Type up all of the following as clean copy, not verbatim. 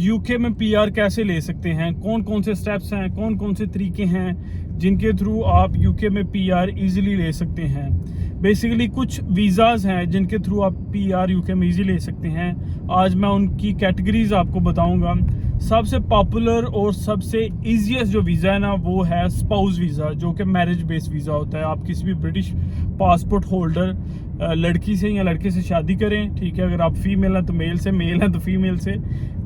UK में PR कैसे ले सकते हैं, कौन कौन से स्टेप्स हैं, कौन कौन से तरीके हैं जिनके थ्रू आप यूके में पीआर इजीली ले सकते हैं। बेसिकली कुछ वीज़ाज़ हैं जिनके थ्रू आप पीआर यूके में इजीली ले सकते हैं। आज मैं उनकी कैटेगरीज आपको बताऊंगा। सबसे पॉपुलर और सबसे ईजीएस्ट जो वीज़ा है ना, वो है स्पाउस वीज़ा, जो कि मैरिज बेस्ड वीज़ा होता है। आप किसी भी ब्रिटिश पासपोर्ट होल्डर लड़की से या लड़के से शादी करें, ठीक है। अगर आप फीमेल हैं तो मेल से, मेल हैं तो फीमेल से।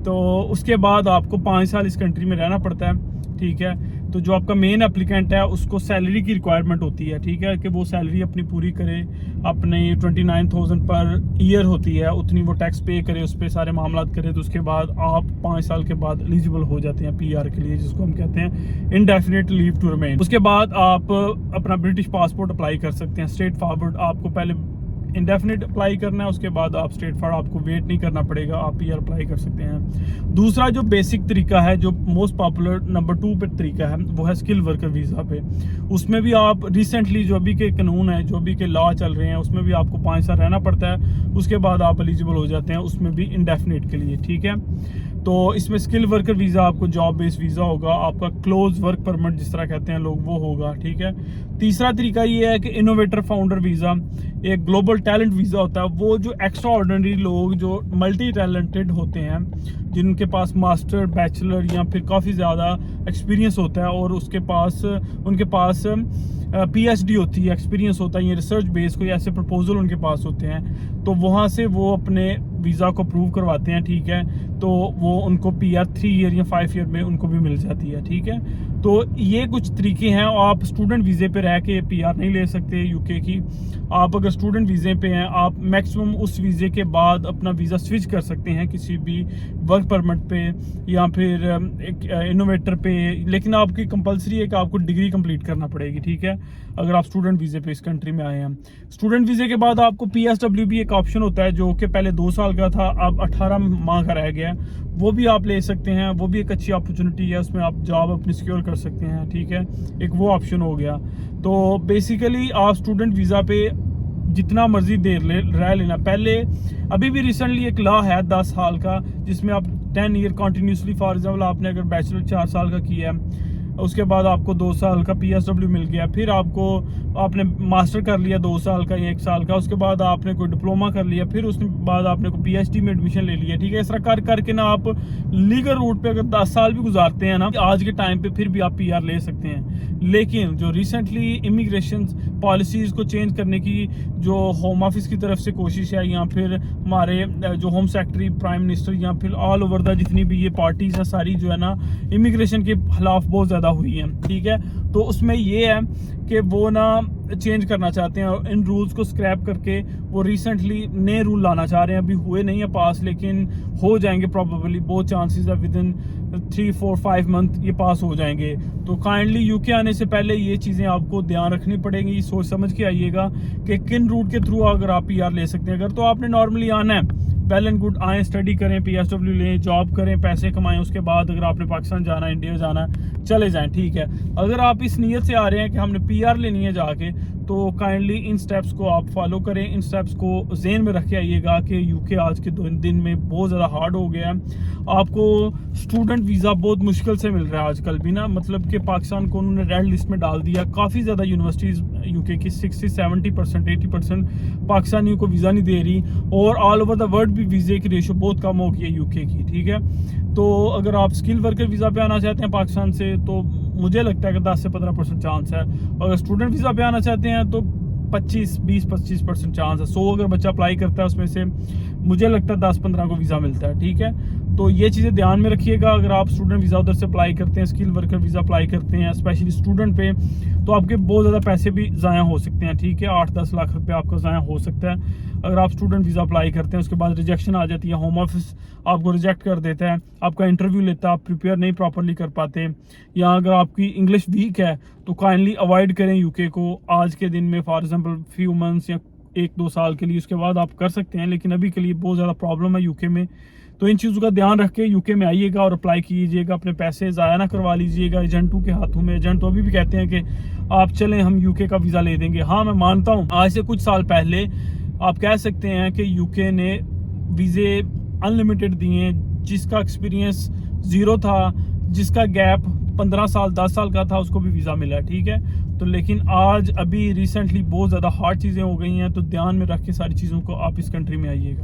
तो उसके बाद आपको 5 साल इस कंट्री में रहना पड़ता है, ठीक है। तो जो आपका मेन एप्लीकेंट है उसको सैलरी की रिक्वायरमेंट होती है, ठीक है, कि वो सैलरी अपनी पूरी करे, अपने 29,000 पर ईयर होती है, उतनी वो टैक्स पे करे, उस पर सारे मामला करे। तो उसके बाद आप 5 साल के बाद एलिजिबल हो जाते हैं पीआर के लिए, जिसको हम कहते हैं इंडेफिनिट लीव टू रिमेन। उसके बाद आप अपना ब्रिटिश पासपोर्ट अप्लाई कर सकते हैं स्ट्रेट फॉरवर्ड। आपको पहले इंडेफिनिट अप्लाई करना है, उसके बाद आप स्ट्रेट फॉरवर्ड, आपको वेट नहीं करना पड़ेगा, आप पीआर अप्लाई कर सकते हैं। दूसरा जो बेसिक तरीका है, जो मोस्ट पॉपुलर नंबर 2 पे तरीका है, वो है स्किल वर्कर वीज़ा पे। उसमें भी आप रिसेंटली जो अभी के कानून है, जो अभी के लॉ चल रहे हैं, उसमें भी आपको 5 साल रहना पड़ता है। उसके बाद आप एलिजिबल हो जाते हैं, उसमें भी इंडेफिनिट के लिए, ठीक है। तो इसमें स्किल वर्कर वीज़ा आपको जॉब बेस्ड वीज़ा होगा, आपका क्लोज वर्क परमिट जिस तरह कहते हैं लोग, वो होगा, ठीक है। तीसरा तरीका ये है कि इनोवेटर फाउंडर वीज़ा, एक ग्लोबल टैलेंट वीज़ा होता है। वो जो एक्स्ट्रा ऑर्डिनरी लोग जो मल्टी टैलेंटेड होते हैं, जिनके पास मास्टर, बैचलर या फिर काफ़ी ज़्यादा एक्सपीरियंस होता है और उनके पास पीएचडी होती है, एक्सपीरियंस होता है, ये रिसर्च बेस कोई ऐसे प्रपोजल उनके पास होते हैं, तो वहाँ से वो अपने वीज़ा को अप्रूव करवाते हैं, ठीक है। तो वो उनको पीआर 3 ईयर या 5 ईयर में उनको भी मिल जाती है, ठीक है। तो ये कुछ तरीके हैं। आप स्टूडेंट वीज़े पे रह के पीआर नहीं ले सकते यूके की। आप अगर स्टूडेंट वीज़े पे हैं, आप मैक्सिमम उस वीज़े के बाद अपना वीज़ा स्विच कर सकते हैं किसी भी वर्क परमिट पे या फिर एक इनोवेटर पे, लेकिन आपकी कंपलसरी है कि आपको डिग्री कंप्लीट करना पड़ेगी, ठीक है, अगर आप स्टूडेंट वीज़े पे इस कंट्री में आए हैं। स्टूडेंट वीज़े के बाद आपको पीएसडब्ल्यू भी एक ऑप्शन होता है, जो कि पहले 2 साल का था, अब 18 माह का रह गया, वो भी आप ले सकते हैं। वो भी एक अच्छी अपॉर्चुनिटी है, उसमें आप जॉब अपनी सिक्योर कर सकते हैं, ठीक है। एक वो ऑप्शन हो गया। तो बेसिकली आप स्टूडेंट वीज़ा पे जितना मर्जी देर रह लेना। पहले अभी भी रिसेंटली एक लॉ है 10 साल का, जिसमें आप 10 ईयर कंटिन्यूसली, फॉर एग्जाम्पल आपने अगर बैचलर 4 साल का किया है, उसके बाद आपको 2 साल का पीएसडब्ल्यू मिल गया, फिर आपने मास्टर कर लिया 2 साल का या 1 साल का, उसके बाद आपने कोई डिप्लोमा कर लिया, फिर उसके बाद आपने कोई पीएचडी में एडमिशन ले लिया, ठीक है। इस तरह करके ना आप लीगल रूट पे अगर 10 साल भी गुजारते हैं ना आज के टाइम पे, फिर भी आप पीआर ले सकते हैं। लेकिन जो रिसेंटली इमिग्रेशन पॉलिसीज़ को चेंज करने की जो होम ऑफिस की तरफ से कोशिश है, या फिर हमारे जो होम सेक्रेटरी, प्राइम मिनिस्टर, या फिर ऑल ओवर द जितनी भी ये पार्टीज हैं सारी, जो है ना इमिग्रेशन के खिलाफ बहुत ज़्यादा हुई हैं, ठीक है। तो उसमें ये है कि वो ना चेंज करना चाहते हैं और इन रूल्स को स्क्रैप करके वो रिसेंटली नए रूल लाना चाह रहे हैं। अभी हुए नहीं है पास, लेकिन हो जाएंगे प्रॉबेबली, बहुत चांसेस है विद इन 3, 4, 5 मंथ ये पास हो जाएंगे। तो काइंडली यूके आने से पहले ये चीज़ें आपको ध्यान रखनी पड़ेंगी, सोच समझ के आइएगा कि किन रूट के थ्रू अगर आप पीआर ले सकते हैं। अगर तो आपने नॉर्मली आना है, वेल एंड गुड, आएँ, स्टडी करें, पीएसडब्ल्यू लें, जॉब करें, पैसे कमाएं, उसके बाद अगर आपने पाकिस्तान जाना है, इंडिया जाना है, चले जाएं, ठीक है। अगर आप इस नीयत से आ रहे हैं कि हमने पीआर लेनी है जाके, तो काइंडली इन स्टेप्स को आप फॉलो करें। इन स्टेप्स को ज़हन में रख के आइएगा कि यूके आज के दिन में बहुत ज़्यादा हार्ड हो गया है। आपको स्टूडेंट वीज़ा बहुत मुश्किल से मिल रहा है आजकल भी ना, मतलब कि पाकिस्तान को उन्होंने रेड लिस्ट में डाल दिया। काफ़ी ज़्यादा यूनिवर्सिटीज़ यूके की 60-70%, 80% पाकिस्तानियों को वीज़ा नहीं दे रही, और ऑल ओवर द वर्ल्ड भी वीज़े की रेशो बहुत कम हो गई है यूके की, ठीक है। तो अगर आप स्किल वर्कर वीज़ा पे आना चाहते हैं पाकिस्तान से, तो मुझे लगता है कि 10 से 15% चांस है। अगर स्टूडेंट वीज़ा पे आना चाहते हैं तो 20-25% चांस है। 100 अगर बच्चा अप्लाई करता है, उसमें से मुझे लगता है 10-15 को वीज़ा मिलता है, ठीक है। तो ये चीज़ें ध्यान में रखिएगा। अगर आप स्टूडेंट वीज़ा उधर से अप्लाई करते हैं, स्किल वर्कर वीज़ा अप्लाई करते हैं, स्पेशली स्टूडेंट पे, तो आपके बहुत ज़्यादा पैसे भी ज़ाया हो सकते हैं, ठीक है। 8-10 लाख रुपये आपका ज़ाया हो सकता है अगर आप स्टूडेंट वीज़ा अप्लाई करते हैं। उसके बाद रिजेक्शन आ जाती है, होम ऑफिस आपको रिजेक्ट कर देता है, आपका इंटरव्यू लेता है, आप प्रिपेयर नहीं प्रॉपरली कर पाते, या अगर आपकी इंग्लिश वीक है, तो काइंडली अवॉइड करें यूके को आज के दिन में। फॉर एग्जांपल फ्यू मंथ्स या 1-2 साल के लिए, उसके बाद आप कर सकते हैं, लेकिन अभी के लिए बहुत ज़्यादा प्रॉब्लम है यूके में। तो इन चीज़ों का ध्यान रख के यूके में आइएगा और अप्लाई कीजिएगा, अपने पैसे ज़ाया ना करवा लीजिएगा एजेंटों के हाथों में। एजेंट तो अभी भी कहते हैं कि आप चलें, हम यूके का वीज़ा ले देंगे। हाँ, मैं मानता हूँ आज से कुछ साल पहले आप कह सकते हैं कि यूके ने वीज़े अनलिमिटेड दिए, जिसका एक्सपीरियंस ज़ीरो था, जिसका गैप 15 साल 10 साल का था, उसको भी वीज़ा मिला, ठीक है। तो लेकिन आज अभी रिसेंटली बहुत ज़्यादा हार्ड चीज़ें हो गई हैं, तो ध्यान में रख के सारी चीज़ों को आप इस कंट्री में आइएगा।